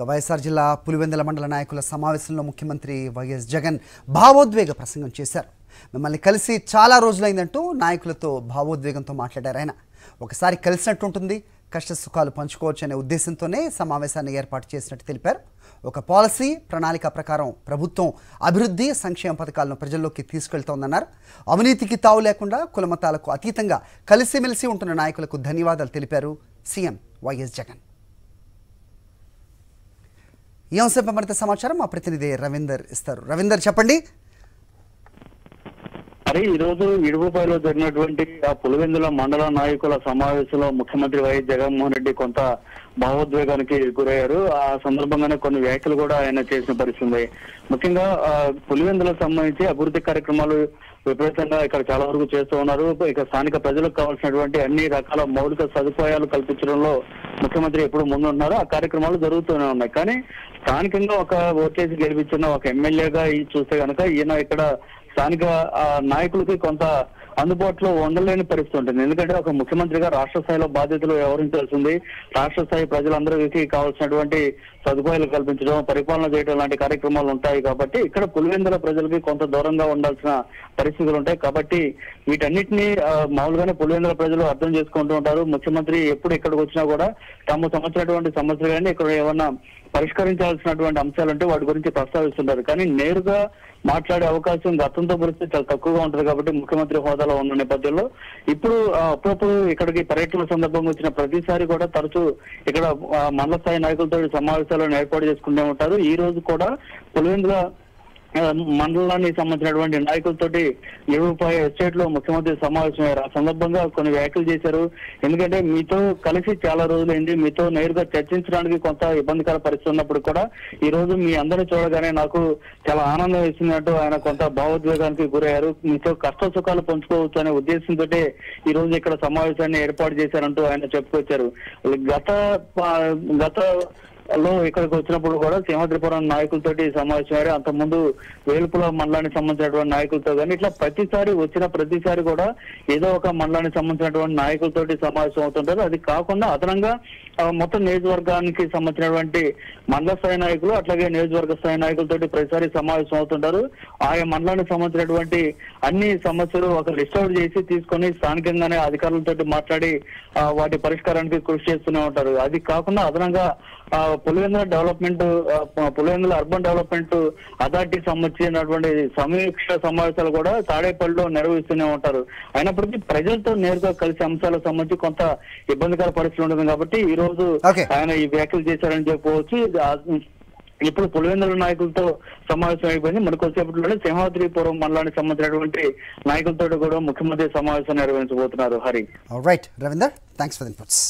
వైఎస్ఆర్ జిల్లా పులివెందుల మండల నాయకుల సమావేశంలో ముఖ్యమంత్రి వైఎస్ జగన్ భావోద్వేగ ప్రసంగం చేశారు. మిమ్మల్ని కలిసి చాలా రోజులైందంటూ నాయకులతో భావోద్వేగంతో మాట్లాడారు. ఆయన ఒకసారి కలిసినట్టుంటుంది, కష్ట సుఖాలు పంచుకోవచ్చు అనే ఉద్దేశంతోనే సమావేశాన్ని ఏర్పాటు చేసినట్టు తెలిపారు. ఒక పాలసీ ప్రణాళిక ప్రకారం ప్రభుత్వం అభివృద్ధి సంక్షేమ పథకాలను ప్రజల్లోకి తీసుకెళ్తోందన్నారు. అవినీతికి తావు లేకుండా కులమతాలకు అతీతంగా కలిసిమెలిసి ఉంటున్న నాయకులకు ధన్యవాదాలు తెలిపారు సీఎం వైఎస్ జగన్. ఈ అంశంపై మరింత సమాచారం మా ప్రతినిధి రవీందర్ ఇస్తారు. రవీందర్, చెప్పండి. మరి ఈ రోజు ఇడుగుపైలో జరిగినటువంటి పులివెందుల మండల నాయకుల సమావేశంలో ముఖ్యమంత్రి వైఎస్ జగన్మోహన్ రెడ్డి కొంత భావోద్వేగానికి గురయ్యారు. ఆ సందర్భంగానే కొన్ని వ్యాఖ్యలు కూడా ఆయన చేసిన పరిస్థితి. ముఖ్యంగా పులివెందులకు సంబంధించి అభివృద్ధి కార్యక్రమాలు విపరీతంగా ఇక్కడ చాలా వరకు చేస్తూ ఉన్నారు. ఇక స్థానిక ప్రజలకు కావాల్సినటువంటి అన్ని రకాల మౌలిక సదుపాయాలు కల్పించడంలో ముఖ్యమంత్రి ఎప్పుడు ముందున్నారు. ఆ కార్యక్రమాలు జరుగుతూనే ఉన్నాయి. కానీ స్థానికంగా ఒక ఓటేసి గెలిపించిన ఒక ఎమ్మెల్యేగా చూస్తే కనుక ఈయన ఇక్కడ స్థానిక నాయకులకి కొంత అందుబాటులో ఉండలేని పరిస్థితి ఉంటుంది. ఎందుకంటే ఒక ముఖ్యమంత్రిగా రాష్ట్ర స్థాయిలో బాధ్యతలు వ్యవహరించాల్సింది, రాష్ట్ర స్థాయి ప్రజలందరికీ కావాల్సినటువంటి సదుపాయాలు కల్పించడం, పరిపాలన చేయడం లాంటి కార్యక్రమాలు ఉంటాయి. కాబట్టి ఇక్కడ పులివెందుల ప్రజలకి కొంత దూరంగా ఉండాల్సిన పరిస్థితులు ఉంటాయి. కాబట్టి వీటన్నిటిని మామూలుగానే పులివెందుల ప్రజలు అర్థం చేసుకుంటూ ఉంటారు. ముఖ్యమంత్రి ఎప్పుడు ఇక్కడికి వచ్చినా కూడా తమ సంబంధించినటువంటి సమస్యలు కానీ ఇక్కడ ఏమన్నా పరిష్కరించాల్సినటువంటి అంశాలుంటే వాటి గురించి ప్రస్తావిస్తుంటారు. కానీ నేరుగా మాట్లాడే అవకాశం గతంతో పోలిస్తే చాలా తక్కువగా ఉంటుంది. కాబట్టి ముఖ్యమంత్రి హోదాలో ఉన్న నేపథ్యంలో ఇప్పుడు అప్పుడప్పుడు ఇక్కడికి పర్యటన సందర్భంగా వచ్చిన ప్రతిసారి కూడా తరచూ ఇక్కడ మండల స్థాయి నాయకులతో సమావేశాలను ఏర్పాటు చేసుకుంటూ ఉంటారు. ఈ రోజు కూడా పులివెందుల మండలానికి సంబంధించినటువంటి నాయకులతోటి ఇరుపై ఎస్టేట్ లో ముఖ్యమంత్రి సమావేశమయ్యారు. ఆ సందర్భంగా కొన్ని వ్యాఖ్యలు చేశారు. ఎందుకంటే మీతో కలిసి చాలా రోజులైంది, మీతో నేరుగా చర్చించడానికి కొంత ఇబ్బందికర పరిస్థితి ఉన్నప్పుడు కూడా ఈ రోజు మీ అందరినీ చూడగానే నాకు చాలా ఆనందం వేసినట్టు ఆయన కొంత భావోద్వేగానికి గురయ్యారు. మీతో కష్ట సుఖాలు పంచుకోవచ్చు అనే ఉద్దేశంతో ఈ రోజు ఇక్కడ సమావేశాన్ని ఏర్పాటు చేశారంటూ ఆయన చెప్పుకొచ్చారు. గత ఇక్కడికి వచ్చినప్పుడు కూడా సింహాద్రిపురం నాయకులతోటి సమావేశమయ్యారు. అంతకుముందు వేలుపుల మండలానికి సంబంధించినటువంటి నాయకులతో కానీ ఇట్లా ప్రతిసారి కూడా ఏదో ఒక మండలానికి సంబంధించినటువంటి నాయకులతోటి సమావేశం అవుతుంటారు. అది కాకుండా అదనంగా మొత్తం నియోజకవర్గానికి సంబంధించినటువంటి మండల స్థాయి నాయకులు అట్లాగే నియోజకవర్గ స్థాయి నాయకులతోటి ప్రతిసారి సమావేశం అవుతుంటారు. ఆయా మండలానికి సంబంధించినటువంటి అన్ని సమస్యలు ఒక లిస్ట్ అవుట్ చేసి తీసుకొని స్థానికంగానే అధికారులతో మాట్లాడి వాటి పరిష్కారానికి కృషి చేస్తూనే ఉంటారు. అది కాకుండా అదనంగా పులివెందుల అర్బన్ డెవలప్మెంట్ అథారిటీకి సంబంధించినటువంటి సమీక్ష సమావేశాలు కూడా తాడేపల్లిలో నిర్వహిస్తూనే ఉంటారు. అయినప్పటికీ ప్రజలతో నేరుగా కలిసి అంశాలకు సంబంధించి కొంత ఇబ్బందికర పరిస్థితి ఉంటుంది. కాబట్టి ఈ రోజు ఆయన ఈ వ్యాఖ్యలు చేశారని చెప్పవచ్చు. ఇప్పుడు పులివెందుల నాయకులతో సమావేశం అయిపోయింది. మరికొద్దిసేపట్లోనే సింహాద్రిపురం మండలానికి సంబంధించినటువంటి నాయకులతో కూడా ముఖ్యమంత్రి సమావేశం నిర్వహించబోతున్నారు. Hari. Right Ravinder, thanks for the inputs.